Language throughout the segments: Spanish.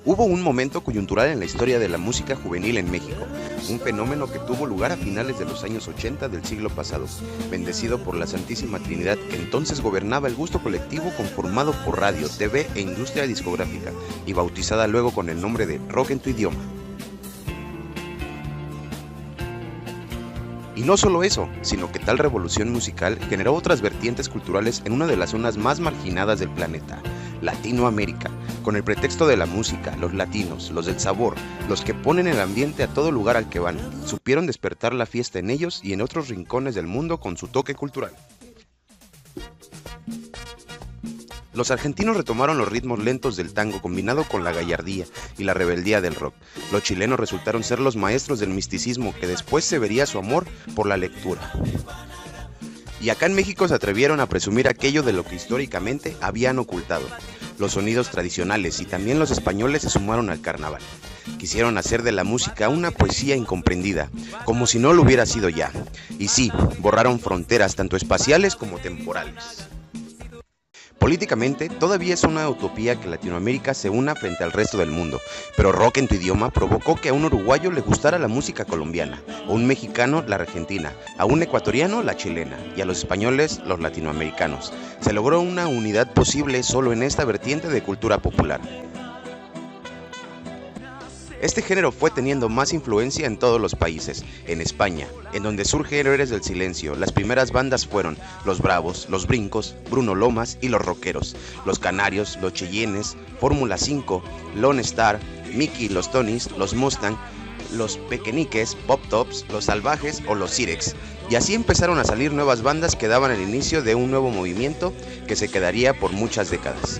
Hubo un momento coyuntural en la historia de la música juvenil en México, un fenómeno que tuvo lugar a finales de los años 80 del siglo pasado, bendecido por la Santísima Trinidad que entonces gobernaba el gusto colectivo conformado por radio, TV e industria discográfica, y bautizada luego con el nombre de Rock en tu idioma. Y no solo eso, sino que tal revolución musical generó otras vertientes culturales en una de las zonas más marginadas del planeta, Latinoamérica, con el pretexto de la música. Los latinos, los del sabor, los que ponen el ambiente a todo lugar al que van, supieron despertar la fiesta en ellos y en otros rincones del mundo con su toque cultural. Los argentinos retomaron los ritmos lentos del tango combinado con la gallardía y la rebeldía del rock. Los chilenos resultaron ser los maestros del misticismo que después se vería su amor por la lectura. Y acá en México se atrevieron a presumir aquello de lo que históricamente habían ocultado. Los sonidos tradicionales, y también los españoles se sumaron al carnaval. Quisieron hacer de la música una poesía incomprendida, como si no lo hubiera sido ya. Y sí, borraron fronteras tanto espaciales como temporales. Políticamente, todavía es una utopía que Latinoamérica se una frente al resto del mundo, pero Rock en tu idioma provocó que a un uruguayo le gustara la música colombiana, a un mexicano la argentina, a un ecuatoriano la chilena y a los españoles los latinoamericanos. Se logró una unidad posible solo en esta vertiente de cultura popular. Este género fue teniendo más influencia en todos los países. En España, en donde surge Héroes del Silencio, las primeras bandas fueron Los Bravos, Los Brincos, Bruno Lomas y Los Rockeros, Los Canarios, Los Cheyennes, Fórmula 5, Lone Star, Mickey y los Tonys, Los Mustang, Los Pequeñiques, Pop Tops, Los Salvajes o Los Sirex. Y así empezaron a salir nuevas bandas que daban el inicio de un nuevo movimiento que se quedaría por muchas décadas.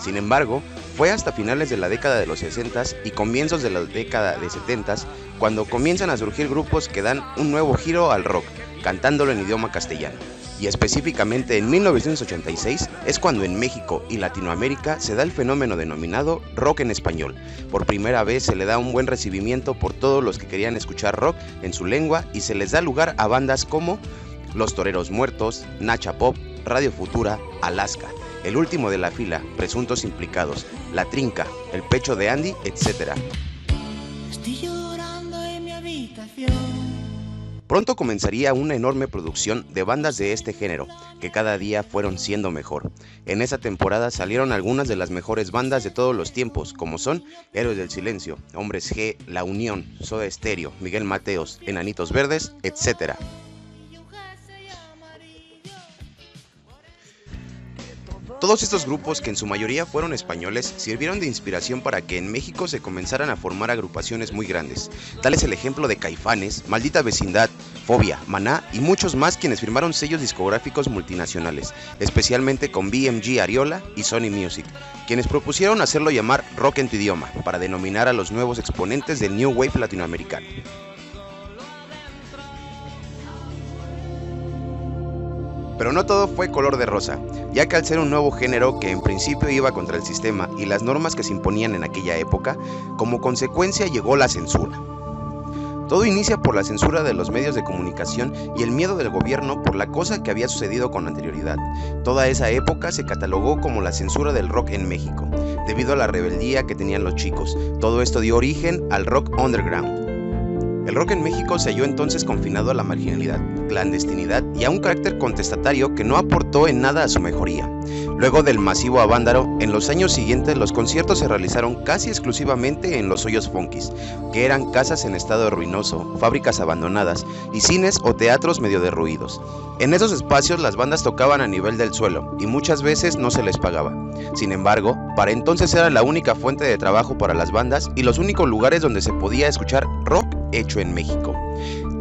Sin embargo, fue hasta finales de la década de los 60s y comienzos de la década de 70s cuando comienzan a surgir grupos que dan un nuevo giro al rock, cantándolo en idioma castellano. Y específicamente en 1986 es cuando en México y Latinoamérica se da el fenómeno denominado rock en español. Por primera vez se le da un buen recibimiento por todos los que querían escuchar rock en su lengua y se les da lugar a bandas como Los Toreros Muertos, Nacha Pop, Radio Futura, Alaska, El Último de la Fila, Presuntos Implicados, La Trinca, El Pecho de Andy, etc. Estoy llorando en mi habitación. Pronto comenzaría una enorme producción de bandas de este género, que cada día fueron siendo mejor. En esa temporada salieron algunas de las mejores bandas de todos los tiempos, como son Héroes del Silencio, Hombres G, La Unión, Soda Stereo, Miguel Mateos, Enanitos Verdes, etc. Todos estos grupos, que en su mayoría fueron españoles, sirvieron de inspiración para que en México se comenzaran a formar agrupaciones muy grandes. Tal es el ejemplo de Caifanes, Maldita Vecindad, Fobia, Maná y muchos más quienes firmaron sellos discográficos multinacionales, especialmente con BMG Ariola y Sony Music, quienes propusieron hacerlo llamar Rock en tu idioma, para denominar a los nuevos exponentes del New Wave latinoamericano. Pero no todo fue color de rosa, ya que al ser un nuevo género que en principio iba contra el sistema y las normas que se imponían en aquella época, como consecuencia llegó la censura. Todo inicia por la censura de los medios de comunicación y el miedo del gobierno por la cosa que había sucedido con anterioridad. Toda esa época se catalogó como la censura del rock en México, debido a la rebeldía que tenían los chicos. Todo esto dio origen al rock underground. El rock en México se halló entonces confinado a la marginalidad, clandestinidad y a un carácter contestatario que no aportó en nada a su mejoría. Luego del masivo avándaro, en los años siguientes los conciertos se realizaron casi exclusivamente en los hoyos funkis, que eran casas en estado ruinoso, fábricas abandonadas y cines o teatros medio derruidos. En esos espacios las bandas tocaban a nivel del suelo y muchas veces no se les pagaba. Sin embargo, para entonces era la única fuente de trabajo para las bandas y los únicos lugares donde se podía escuchar rock hecho en México.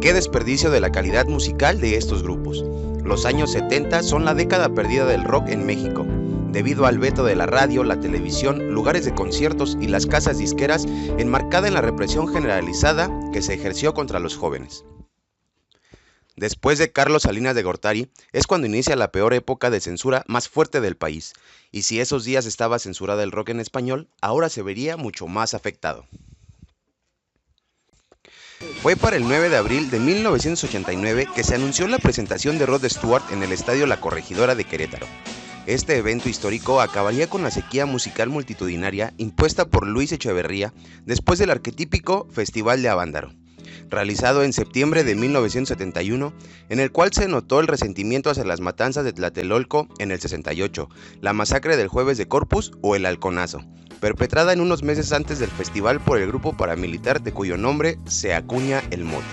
¡Qué desperdicio de la calidad musical de estos grupos! Los años 70 son la década perdida del rock en México, debido al veto de la radio, la televisión, lugares de conciertos y las casas disqueras, enmarcada en la represión generalizada que se ejerció contra los jóvenes. Después de Carlos Salinas de Gortari, es cuando inicia la peor época de censura más fuerte del país, y si esos días estaba censurado el rock en español, ahora se vería mucho más afectado. Fue para el 9 de abril de 1989 que se anunció la presentación de Rod Stewart en el Estadio La Corregidora de Querétaro. Este evento histórico acabaría con la sequía musical multitudinaria impuesta por Luis Echeverría después del arquetípico Festival de Avándaro, realizado en septiembre de 1971, en el cual se notó el resentimiento hacia las matanzas de Tlatelolco en el 68, la masacre del Jueves de Corpus o el Halconazo, perpetrada en unos meses antes del festival por el grupo paramilitar de cuyo nombre se acuña el mote.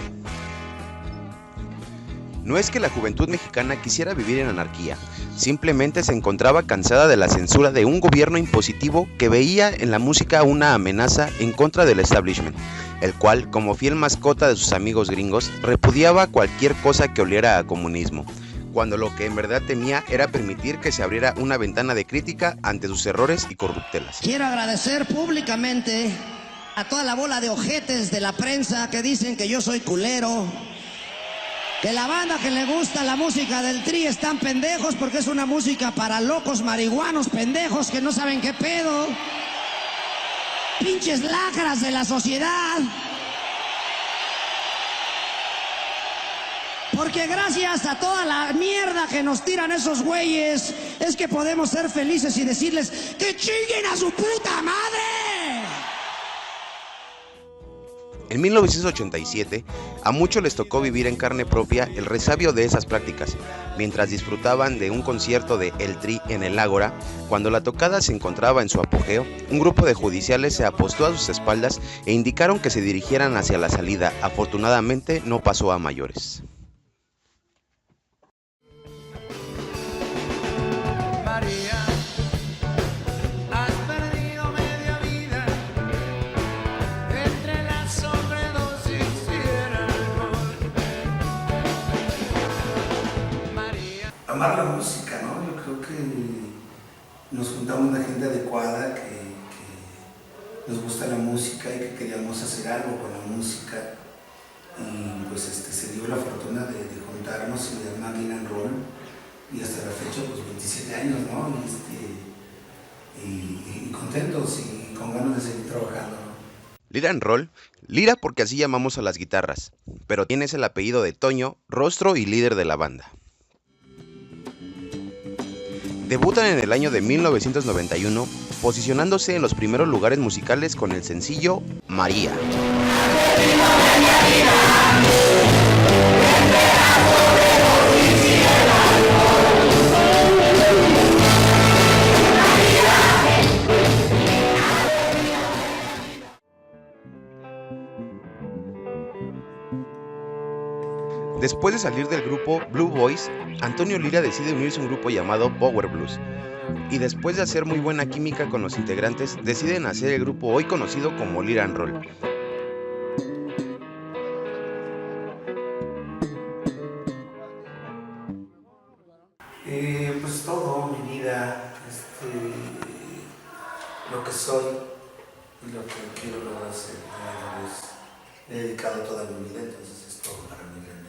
No es que la juventud mexicana quisiera vivir en anarquía, simplemente se encontraba cansada de la censura de un gobierno impositivo que veía en la música una amenaza en contra del establishment, el cual, como fiel mascota de sus amigos gringos, repudiaba cualquier cosa que oliera a comunismo, cuando lo que en verdad temía era permitir que se abriera una ventana de crítica ante sus errores y corruptelas. Quiero agradecer públicamente a toda la bola de ojetes de la prensa que dicen que yo soy culero, que la banda que le gusta la música del Tri están pendejos porque es una música para locos marihuanos pendejos que no saben qué pedo. Pinches lacras de la sociedad. Porque gracias a toda la mierda que nos tiran esos güeyes es que podemos ser felices y decirles que chinguen a su puta madre. En 1987, a muchos les tocó vivir en carne propia el resabio de esas prácticas, mientras disfrutaban de un concierto de El Tri en el Ágora. Cuando la tocada se encontraba en su apogeo, un grupo de judiciales se apostó a sus espaldas e indicaron que se dirigieran hacia la salida. Afortunadamente, no pasó a mayores. Amar la música, ¿no? Yo creo que nos juntamos una gente adecuada, que nos gusta la música y que queríamos hacer algo con la música. Y pues se dio la fortuna de juntarnos y de armar Liran Roll, y hasta la fecha pues 27 años, ¿no? Y contentos y con ganas de seguir trabajando, ¿no? Liran Roll, Lira porque así llamamos a las guitarras, pero tienes el apellido de Toño, rostro y líder de la banda. Debutan en el año de 1991, posicionándose en los primeros lugares musicales con el sencillo María. Después de salir del grupo Blue Boys, Antonio Lira decide unirse a un grupo llamado Power Blues, y después de hacer muy buena química con los integrantes, deciden hacer el grupo hoy conocido como Liran Roll. Pues todo, mi vida, lo que soy y lo que quiero lograr ser, he dedicado toda mi vida, entonces es todo para mí realmente.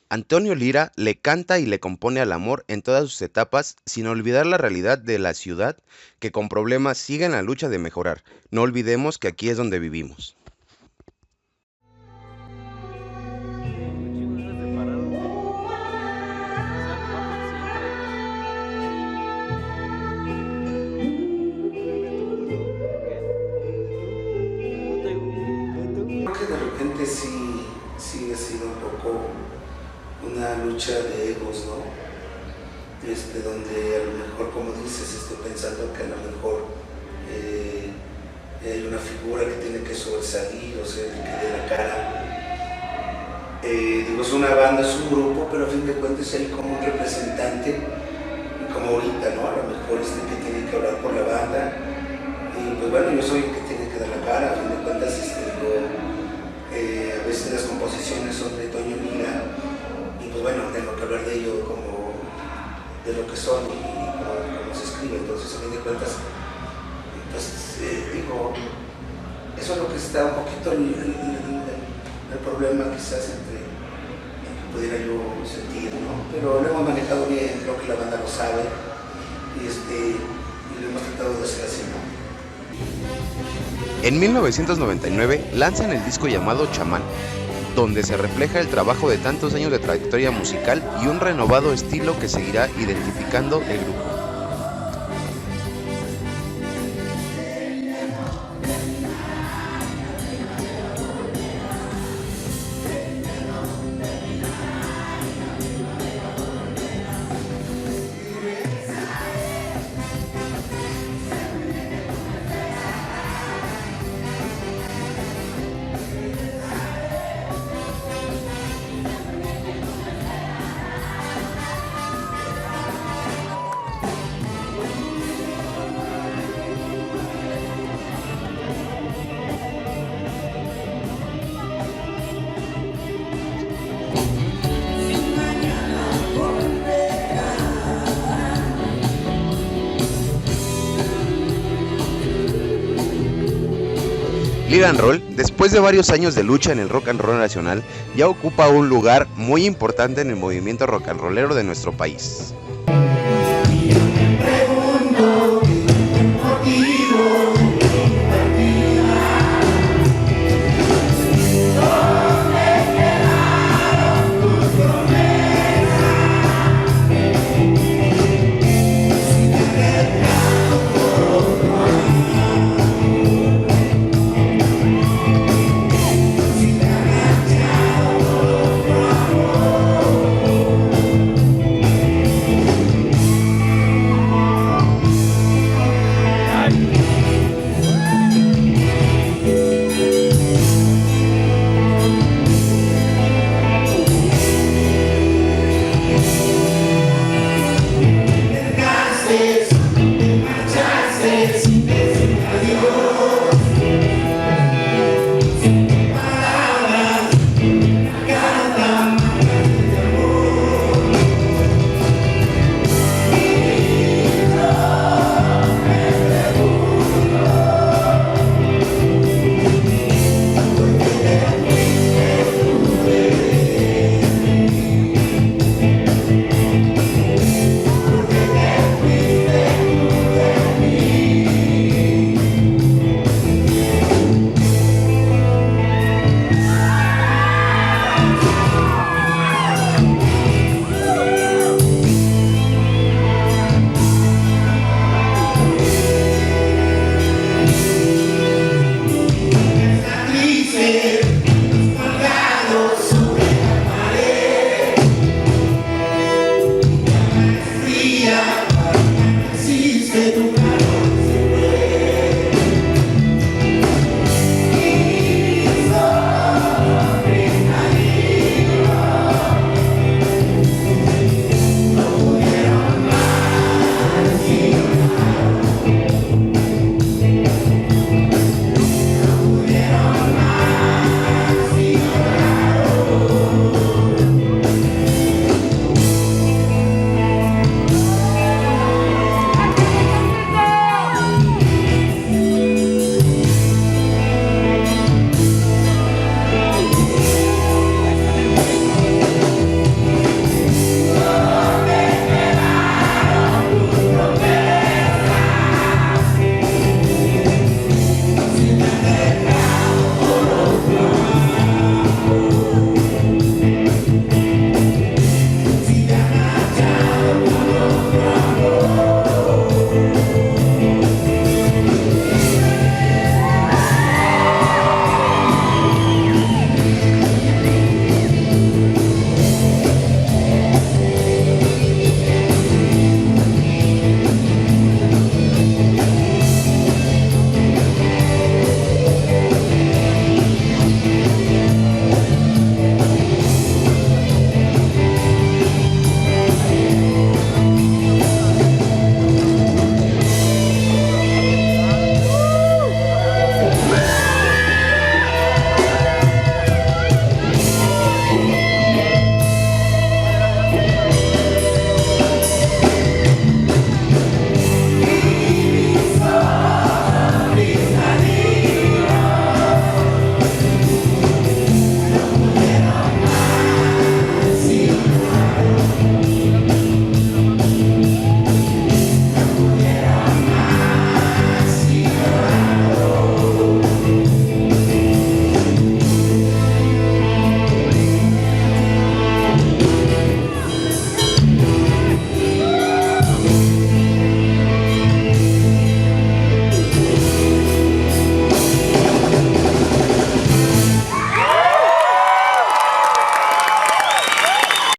Antonio Lira le canta y le compone al amor en todas sus etapas, sin olvidar la realidad de la ciudad, que con problemas sigue en la lucha de mejorar. No olvidemos que aquí es donde vivimos. Creo que de repente sí ha sido un poco una lucha de egos, ¿no? Donde a lo mejor, como dices, estoy pensando que a lo mejor hay una figura que tiene que sobresalir, o sea, el que dé la cara. Es una banda, es un grupo, pero a fin de cuentas hay como un representante, como ahorita, ¿no? A lo mejor que tiene que hablar por la banda. Y pues bueno, yo soy el que tiene que dar la cara, a fin de cuentas, a veces las composiciones son de Toño Lira, y pues bueno, tengo que hablar de ello como de lo que son y cómo se escribe. Entonces, a fin de cuentas, pues eso es lo que está un poquito el problema quizás entre que pudiera yo sentir, ¿no? Pero lo hemos manejado bien, creo que la banda lo sabe, y lo hemos tratado de hacer así, ¿no? En 1999 lanzan el disco llamado Chamán, donde se refleja el trabajo de tantos años de trayectoria musical y un renovado estilo que seguirá identificando el grupo. Lead and Roll, después de varios años de lucha en el rock and roll nacional, ya ocupa un lugar muy importante en el movimiento rock and rollero de nuestro país.